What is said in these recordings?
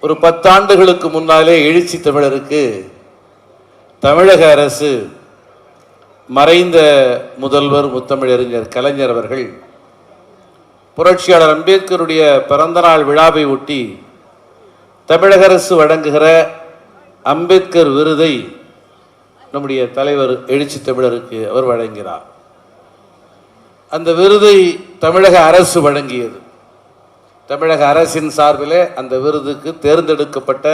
ஒரு 10 ஆண்டுகளுக்கு முன்னாலே எழுச்சி தமிழருக்கு தமிழக அரசு மறைந்த முதல்வர் முத்தமிழறிஞர் கலைஞர் அவர்கள் புரட்சியாளர் அம்பேத்கருடைய பிறந்தநாள் விழாவை ஒட்டி தமிழக அரசு வழங்குகிற அம்பேத்கர் விருதை நம்முடைய தலைவர் எழுச்சி தமிழருக்கு அவர் வழங்கினார். அந்த விருதை தமிழக அரசு வழங்கியது. தமிழக அரசின் சார்பிலே அந்த விருதுக்கு தேர்ந்தெடுக்கப்பட்ட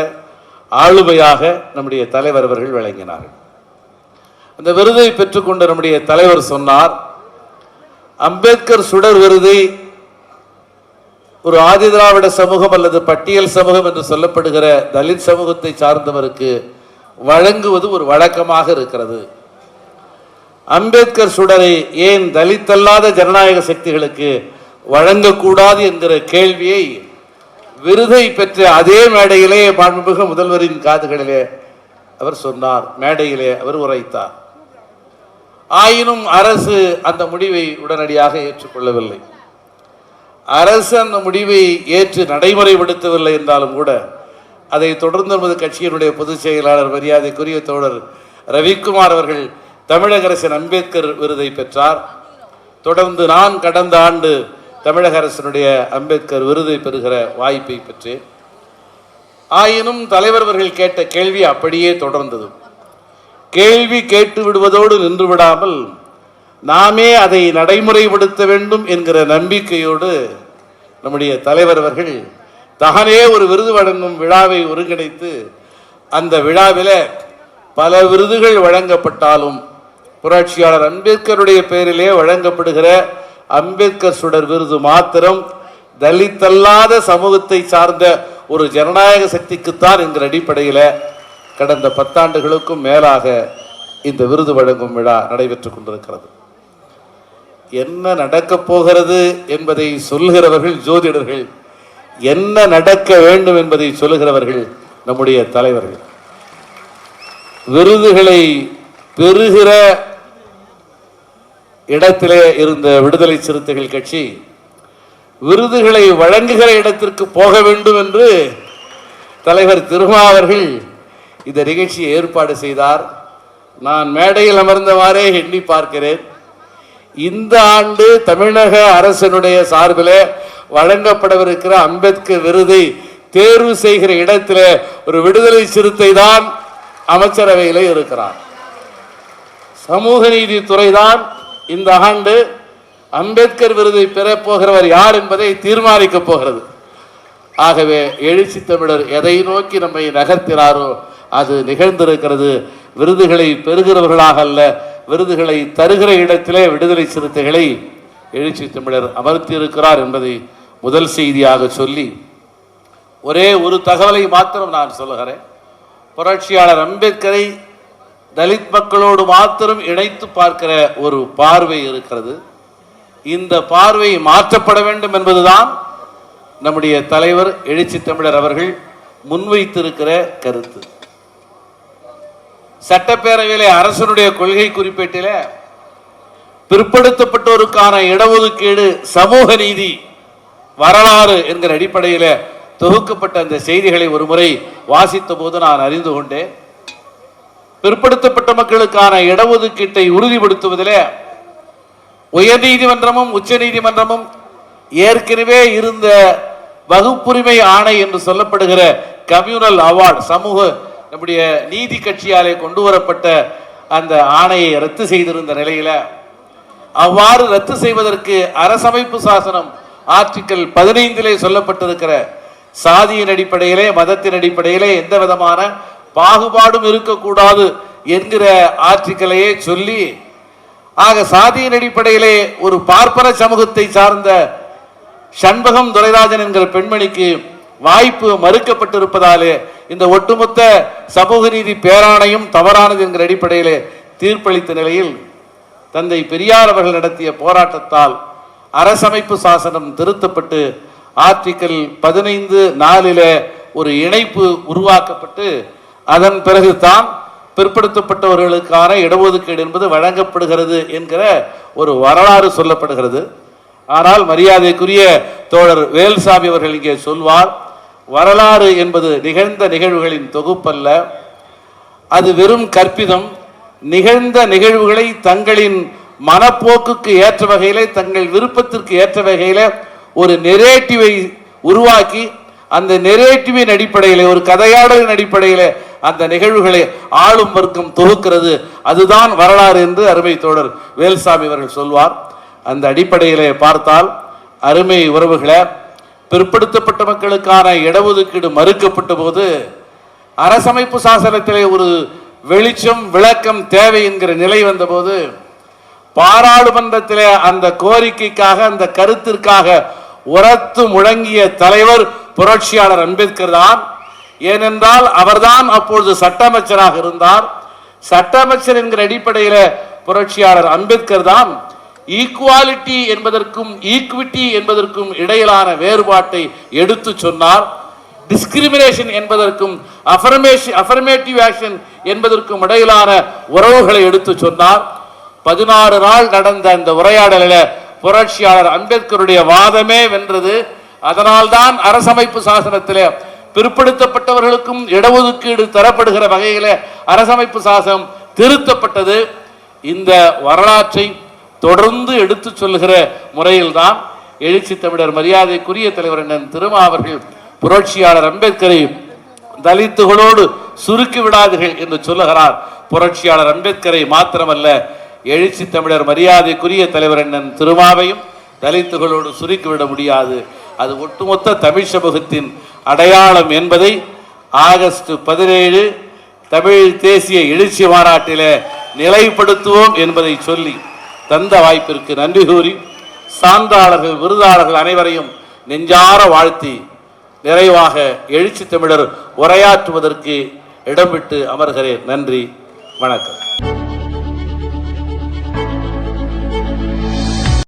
ஆளுமையாக நம்முடைய தலைவர் அவர்கள் வழங்கினார்கள். அந்த விருதை பெற்றுக்கொண்ட நம்முடைய தலைவர் சொன்னார், அம்பேத்கர் சுடர் விருதை ஒரு ஆதி திராவிட சமூகம் அல்லது பட்டியல் சமூகம் என்று சொல்லப்படுகிற தலித் சமூகத்தை சார்ந்தவருக்கு வழங்குவது ஒரு வழக்கமாக இருக்கிறது. அம்பேத்கர் சுடரை ஏன் தலித் அல்லாத ஜனநாயக சக்திகளுக்கு வழங்கக்கூடாது என்கிற கேள்வியை விருதை பெற்ற அதே மேடையிலே மாண்புமிகு முதல்வரின் காதுகளிலே அவர் சொன்னார், மேடையிலே அவர் உரைத்தார். ஆயினும் அரசு அந்த முடிவை உடனடியாக ஏற்றுக்கொள்ளவில்லை. அரசு அந்த முடிவை ஏற்று நடைமுறைப்படுத்தவில்லை என்றாலும் கூட அதை தொடர்ந்து நமது கட்சியினுடைய பொதுச் செயலாளர் மரியாதைக்குரிய தோழர் ரவிக்குமார் அவர்கள் தமிழக அரசின் அம்பேத்கர் விருதை பெற்றார். தொடர்ந்து நான் கடந்த ஆண்டு தமிழக அரசினுடைய அம்பேத்கர் விருதை பெறுகிற வாய்ப்பை பெற்றேன். ஆயினும் தலைவர் அவர்கள் கேட்ட கேள்வி அப்படியே தொடர்ந்தது. கேள்வி கேட்டு விடுவதோடு நின்று விடாமல் நாமே அதை நடைமுறைப்படுத்த வேண்டும் என்கிற நம்பிக்கையோடு நம்முடைய தலைவர் அவர்கள் தானே ஒரு விருது வழங்கும் விழாவை ஒருங்கிணைத்து அந்த விழாவில் பல விருதுகள் வழங்கப்பட்டாலும் புரட்சியாளர் அம்பேத்கருடைய பெயரிலே வழங்கப்படுகிற அம்பேத்கர் சுடர் விருது மாத்திரம் தலித் அல்லாத சமூகத்தை சார்ந்த ஒரு ஜனநாயக சக்திக்குத்தான் என்கிற அடிப்படையில் கடந்த 10 ஆண்டுகளுக்கும் மேலாக இந்த விருது வழங்கும் விழா நடைபெற்றுக் கொண்டிருக்கிறது. என்ன நடக்கப் போகிறது என்பதை சொல்லுகிறவர்கள் ஜோதிடர்கள், என்ன நடக்க வேண்டும் என்பதை சொல்லுகிறவர்கள் நம்முடைய தலைவர்கள். விருதுகளை பெறுகிற இடத்திலே இருந்த விடுதலை சிறுத்தைகள் கட்சி விருதுகளை வழங்குகிற இடத்திற்கு போக வேண்டும் என்று தலைவர் திருமாவர்கள் இந்த நிகழ்ச்சியை ஏற்பாடு செய்தார். நான் மேடையில் அமர்ந்தவாறே எண்ணி பார்க்கிறேன், இந்த ஆண்டு தமிழக அரசினுடைய சார்பில் வழங்கப்படவிருக்கிற அம்பேத்கர் விருதை தேர்வு செய்கிற இடத்தில் ஒரு விடுதலை சிறுத்தை தான் அமைச்சரவையில் இருக்கிறார். சமூக நீதித்துறை தான் இந்த ஆண்டு அம்பேத்கர் விருதை பெறப் போகிறவர் யார் என்பதை தீர்மானிக்க போகிறது. ஆகவே எழுச்சி தமிழர் எதை நோக்கி நம்மை நகர்த்தினாரோ அது நிகழ்ந்திருக்கிறது. விருதுகளை பெறுகிறவர்களாக அல்ல, விருதுகளை தருகிற இடத்திலே விடுதலை சிறுத்தைகளை எழுச்சி தமிழர் அமர்த்தி இருக்கிறார் என்பதை முதல் செய்தியாக சொல்லி ஒரே ஒரு தகவலை மாத்திரம் நான் சொல்லுகிறேன். புரட்சியாளர் அம்பேத்கரை தலித் மக்களோடு மாத்திரம் இணைத்து பார்க்கிற ஒரு பார்வை இருக்கிறது. இந்த பார்வை மாற்றப்பட வேண்டும் என்பதுதான் நம்முடைய தலைவர் எழுச்சி தமிழர் அவர்கள் முன்வைத்திருக்கிற கருத்து. சட்டப்பேரவையிலே அரசனுடைய கொள்கை குறிப்பேட்டில் பிற்படுத்தப்பட்டோருக்கான இடஒதுக்கீடு சமூக நீதி வரலாறு என்கிற அடிப்படையில் தொகுக்கப்பட்ட அந்த செய்திகளை ஒரு முறை வாசித்த போது நான் அறிந்து கொண்டேன். பிற்படுத்தப்பட்ட மக்களுக்கான இடஒதுக்கீட்டை உறுதிப்படுத்துவதில் உயர்நீதிமன்றமும் உச்ச நீதிமன்றமும் ஏற்கனவே இருந்த வகுப்புரிமை ஆணை என்று சொல்லப்படுகிற கம்யூனல் அவார்டு சமூக நம்முடைய நீதி கட்சியாலே கொண்டு வரப்பட்ட அந்த ஆணையை ரத்து செய்திருந்த நிலையில அவ்வாறு ரத்து செய்வதற்கு அரசமைப்பு சாசனம் ஆர்டிகிள் 15 சொல்லப்பட்டிருக்கிற சாதியின் அடிப்படையிலே மதத்தின் அடிப்படையிலே எந்த விதமான பாகுபாடும் இருக்கக்கூடாது என்கிற ஆர்டிகிளையே சொல்லி, ஆக சாதியின் அடிப்படையிலே ஒரு பார்ப்பன சமூகத்தை சார்ந்த சண்பகம் துரைராஜன் என்கிற பெண்மணிக்கு வாய்ப்பு மறுக்கப்பட்டிருப்பதாலே இந்த ஒட்டுமொத்த சமூக நீதி பேராணையும் தவறானது என்கிற அடிப்படையிலே தீர்ப்பளித்த நிலையில் தந்தை பெரியார் அவர்கள் நடத்திய போராட்டத்தால் அரசமைப்பு சாசனம் திருத்தப்பட்டு ஆர்டிகிள் 15(4) ஒரு இணைப்பு உருவாக்கப்பட்டு அதன் பிறகுதான் பிற்படுத்தப்பட்டவர்களுக்கான இடஒதுக்கீடு என்பது வழங்கப்படுகிறது என்கிற ஒரு வரலாறு சொல்லப்படுகிறது. ஆனால் மரியாதைக்குரிய தோழர் வேல்சாமி அவர்கள் இங்கே சொல்வார், வரலாறு என்பது நிகழ்ந்த நிகழ்வுகளின் தொகுப்பல்ல, அது வெறும் கற்பிதம். நிகழ்ந்த நிகழ்வுகளை தங்களின் மனப்போக்குக்கு ஏற்ற வகையிலே, தங்கள் விருப்பத்திற்கு ஏற்ற வகையில ஒரு நெரேட்டிவை உருவாக்கி, அந்த நெரேட்டிவின் அடிப்படையில், ஒரு கதையாடலின் அடிப்படையில் அந்த நிகழ்வுகளை ஆளும் வர்க்கம் தொகுக்கிறது. அதுதான் வரலாறு என்று அருமை தோழர் வேல்சாமி அவர்கள் சொல்வார். அந்த அடிப்படையிலே பார்த்தால், அருமை உறவுகளை, பிற்படுத்தப்பட்ட மக்களுக்கான இடஒதுக்கீடு மறுக்கப்பட்ட போது அரசமைப்பு சாசனத்திலே ஒரு வெளிச்சம் விளக்கம் தேவை என்கிற நிலை வந்தபோது பாராளுமன்றத்திலே அந்த கோரிக்கைக்காக, அந்த கருத்திற்காக உரத்து முழங்கிய தலைவர் புரட்சியாளர் அம்பேத்கர் தான். ஏனென்றால் அவர்தான் அப்பொழுது சட்டமைச்சராக இருந்தார். சட்டமைச்சர் என்கிற அடிப்படையில் புரட்சியாளர் அம்பேத்கர் தான் ஈக்குவாலிட்டி என்பதற்கும் ஈக்விட்டி என்பதற்கும் இடையிலான வேறுபாட்டை எடுத்து சொன்னார். டிஸ்கிரிமினேஷன் என்பதற்கும் அஃபர்மேட்டிவ் ஆக்ஷன் என்பதற்கும் இடையிலான உறவுகளை எடுத்து சொன்னார். 16 நாள் நடந்த அந்த உரையாடலில் புரட்சியாளர் அம்பேத்கருடைய வாதமே வென்றது. அதனால்தான் அரசமைப்பு சாசனத்தில் பிற்படுத்தப்பட்டவர்களுக்கும் இடஒதுக்கீடு தரப்படுகிற வகையில் அரசமைப்பு சாசனம் திருத்தப்பட்டது. இந்த வரலாற்றை தொடர்ந்து எடுத்து சொல்லுகிற முறையில்தான் எழுச்சி தமிழர் மரியாதைக்குரிய தலைவர் அண்ணன் திருமா அவர்கள் புரட்சியாளர் அம்பேத்கரை தலித்துகளோடு சுருக்கி விடாதீர்கள் என்று சொல்லுகிறார். புரட்சியாளர் அம்பேத்கரை மாத்திரமல்ல, எழுச்சி தமிழர் மரியாதைக்குரிய தலைவர் அண்ணன் திருமாவையும் தலித்துகளோடு சுருக்கிவிட முடியாது. அது ஒட்டுமொத்த தமிழ் சமூகத்தின் அடையாளம் என்பதை ஆகஸ்ட் 17 தமிழ் தேசிய எழுச்சி மாநாட்டிலே நிலைப்படுத்துவோம் என்பதை சொல்லி தந்த வாய்ப்பிற்கு நன்றி கூறி, சான்றாளர்கள் விருதாளர்கள் அனைவரையும் நெஞ்சார வாழ்த்தி நிறைவாக எழுச்சி தமிழர் உரையாற்றுவதற்கு இடம் விட்டு அமர்கிறேன். நன்றி, வணக்கம்.